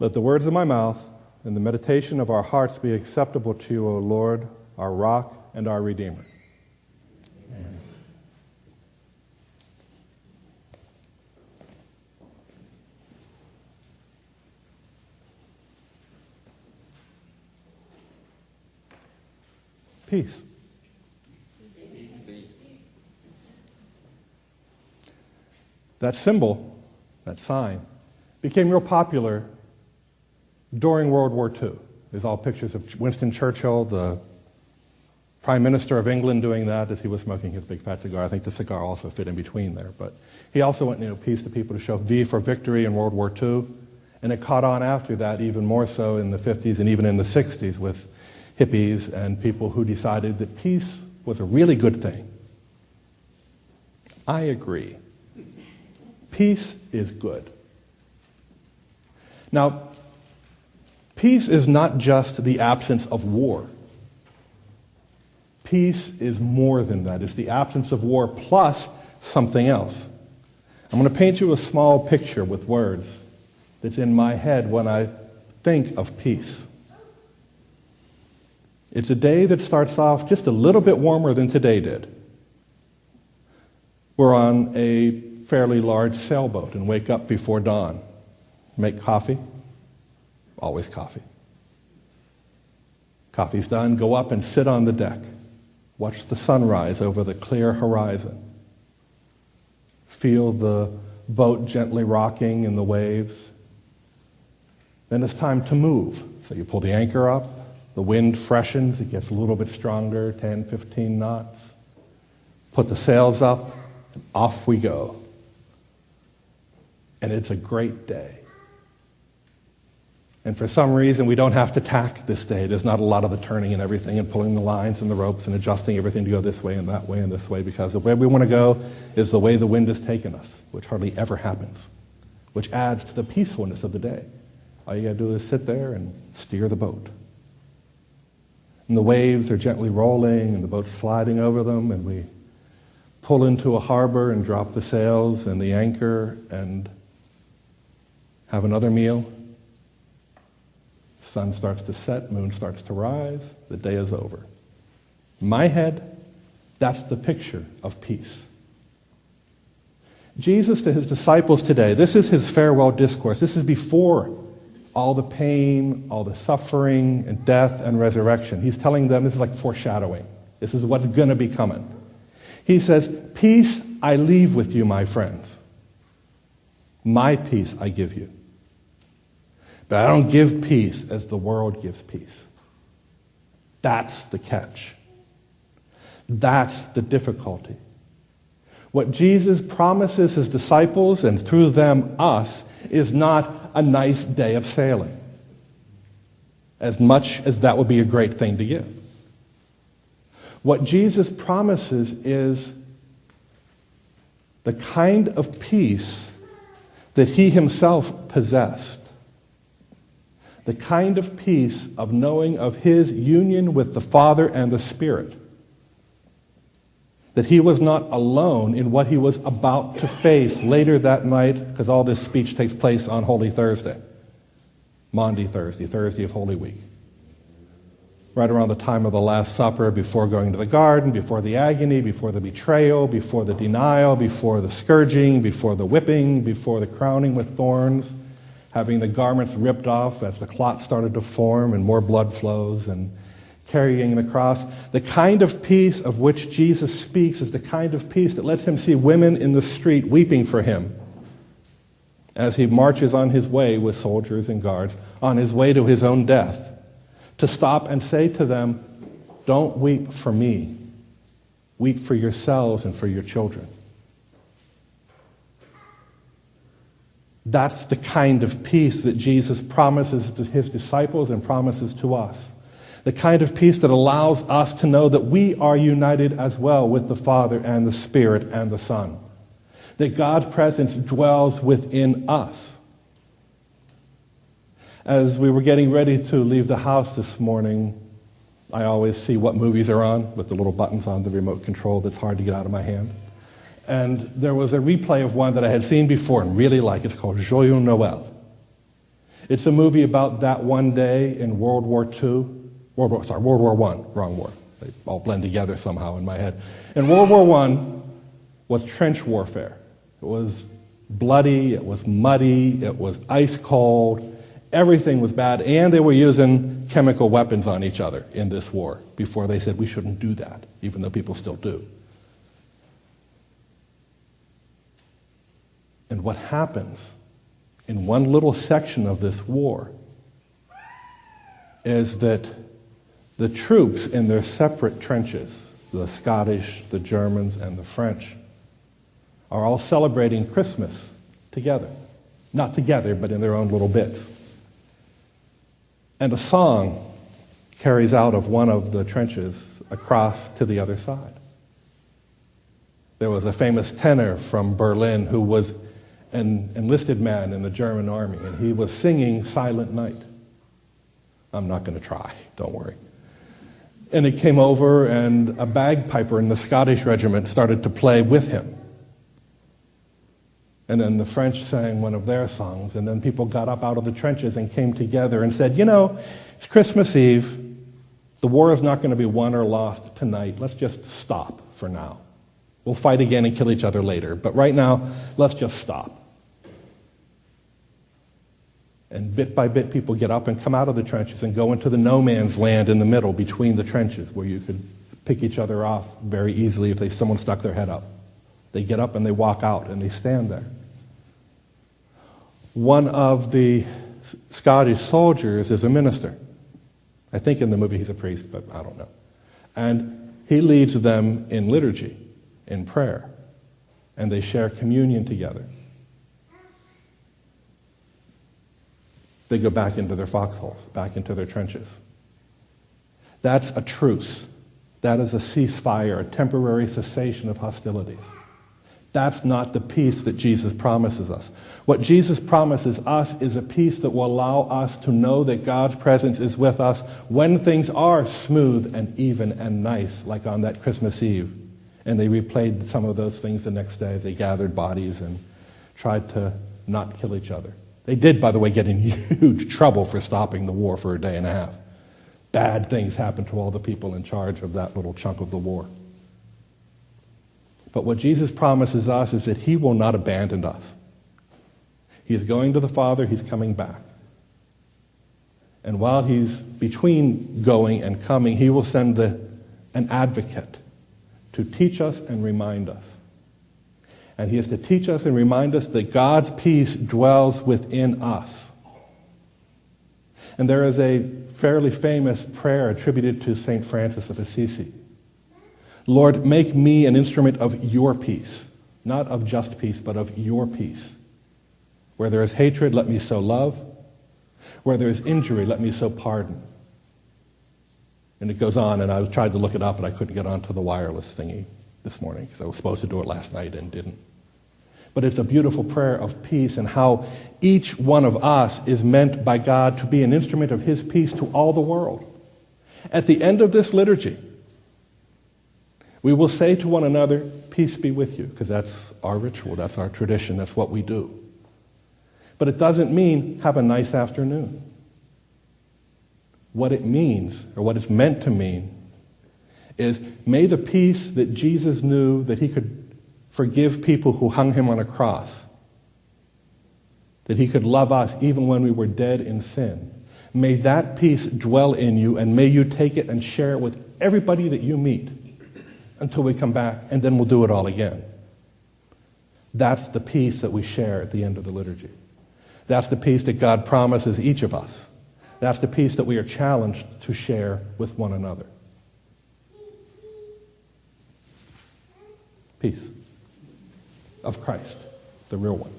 Let the words of my mouth and the meditation of our hearts be acceptable to you, O Lord, our rock and our Redeemer. Amen. Peace. That symbol, that sign, became real popular during World War II. There's all pictures of Winston Churchill, the Prime Minister of England, doing that as he was smoking his big fat cigar. I think the cigar also fit in between there. But he also went, peace to people to show V for victory in World War II. And it caught on after that, even more so in the 50s and even in the 60s with hippies and people who decided that peace was a really good thing. I agree. Peace is good. Now, peace is not just the absence of war. Peace is more than that. It's the absence of war plus something else. I'm going to paint you a small picture with words that's in my head when I think of peace. It's a day that starts off just a little bit warmer than today did. We're on a fairly large sailboat and wake up before dawn. Make coffee. Always coffee. Coffee's done. Go up and sit on the deck. Watch the sunrise over the clear horizon. Feel the boat gently rocking in the waves. Then it's time to move. So you pull the anchor up. The wind freshens. It gets a little bit stronger, 10, 15 knots. Put the sails up, and off we go. And it's a great day. And for some reason, we don't have to tack this day. There's not a lot of the turning and everything and pulling the lines and the ropes and adjusting everything to go this way and that way and this way, because the way we want to go is the way the wind has taken us, which hardly ever happens, which adds to the peacefulness of the day. All you got to do is sit there and steer the boat. And the waves are gently rolling and the boat's sliding over them, and we pull into a harbor and drop the sails and the anchor and have another meal. Sun starts to set, moon starts to rise, the day is over. In my head, that's the picture of peace. Jesus to his disciples today, this is his farewell discourse. This is before all the pain, all the suffering and death and resurrection. He's telling them, this is like foreshadowing. This is what's going to be coming. He says, peace I leave with you, my friends. My peace I give you. But I don't give peace as the world gives peace. That's the catch. That's the difficulty. What Jesus promises his disciples, and through them us, is not a nice day of sailing, as much as that would be a great thing to give. What Jesus promises is the kind of peace that he himself possessed. The kind of peace of knowing of his union with the Father and the Spirit. That he was not alone in what he was about to face later that night, because all this speech takes place on Holy Thursday. Maundy Thursday, Thursday of Holy Week. Right around the time of the Last Supper, before going to the garden, before the agony, before the betrayal, before the denial, before the scourging, before the whipping, before the crowning with thorns, having the garments ripped off as the clot started to form and more blood flows, and carrying the cross. The kind of peace of which Jesus speaks is the kind of peace that lets him see women in the street weeping for him as he marches on his way with soldiers and guards, on his way to his own death, to stop and say to them, don't weep for me. Weep for yourselves and for your children. That's the kind of peace that Jesus promises to his disciples and promises to us. The kind of peace that allows us to know that we are united as well with the Father and the Spirit and the Son. That God's presence dwells within us. As we were getting ready to leave the house this morning, I always see what movies are on with the little buttons on the remote control that's hard to get out of my hand. And there was a replay of one that I had seen before and really like. It's called Joyeux Noël. It's a movie about that one day in World War I, wrong war. They all blend together somehow in my head. And World War I was trench warfare. It was bloody, it was muddy, it was ice cold, everything was bad, and they were using chemical weapons on each other in this war before they said we shouldn't do that, even though people still do. And what happens in one little section of this war is that the troops in their separate trenches, the Scottish, the Germans, and the French, are all celebrating Christmas together. Not together, but in their own little bits. And a song carries out of one of the trenches across to the other side. There was a famous tenor from Berlin who was an enlisted man in the German army, and he was singing Silent Night. I'm not going to try, don't worry. And he came over, and a bagpiper in the Scottish regiment started to play with him. And then the French sang one of their songs, and then people got up out of the trenches and came together and said, it's Christmas Eve. The war is not going to be won or lost tonight. Let's just stop for now. We'll fight again and kill each other later. But right now, let's just stop. And bit by bit, people get up and come out of the trenches and go into the no man's land in the middle between the trenches where you could pick each other off very easily if someone stuck their head up. They get up and they walk out and they stand there. One of the Scottish soldiers is a minister. I think in the movie he's a priest, but I don't know. And he leads them in liturgy, in prayer, and they share communion together. They go back into their foxholes, back into their trenches. That's a truce. That is a ceasefire, a temporary cessation of hostilities. That's not the peace that Jesus promises us. What Jesus promises us is a peace that will allow us to know that God's presence is with us when things are smooth and even and nice, like on that Christmas Eve. And they replayed some of those things the next day. They gathered bodies and tried to not kill each other. They did, by the way, get in huge trouble for stopping the war for a day and a half. Bad things happened to all the people in charge of that little chunk of the war. But what Jesus promises us is that he will not abandon us. He is going to the Father, he's coming back. And while he's between going and coming, he will send an advocate to teach us and remind us. And he is to teach us and remind us that God's peace dwells within us. And there is a fairly famous prayer attributed to St. Francis of Assisi. Lord, make me an instrument of your peace, not of just peace, but of your peace. Where there is hatred, let me sow love. Where there is injury, let me sow pardon. And it goes on, and I tried to look it up, but I couldn't get onto the wireless thingy this morning because I was supposed to do it last night and didn't. But it's a beautiful prayer of peace and how each one of us is meant by God to be an instrument of his peace to all the world. At the end of this liturgy, we will say to one another, peace be with you, because that's our ritual, that's our tradition, that's what we do. But it doesn't mean have a nice afternoon. What it means, or what it's meant to mean, is may the peace that Jesus knew that he could forgive people who hung him on a cross, that he could love us even when we were dead in sin, may that peace dwell in you, and may you take it and share it with everybody that you meet until we come back, and then we'll do it all again. That's the peace that we share at the end of the liturgy. That's the peace that God promises each of us. That's the peace that we are challenged to share with one another. Peace of Christ, the real one.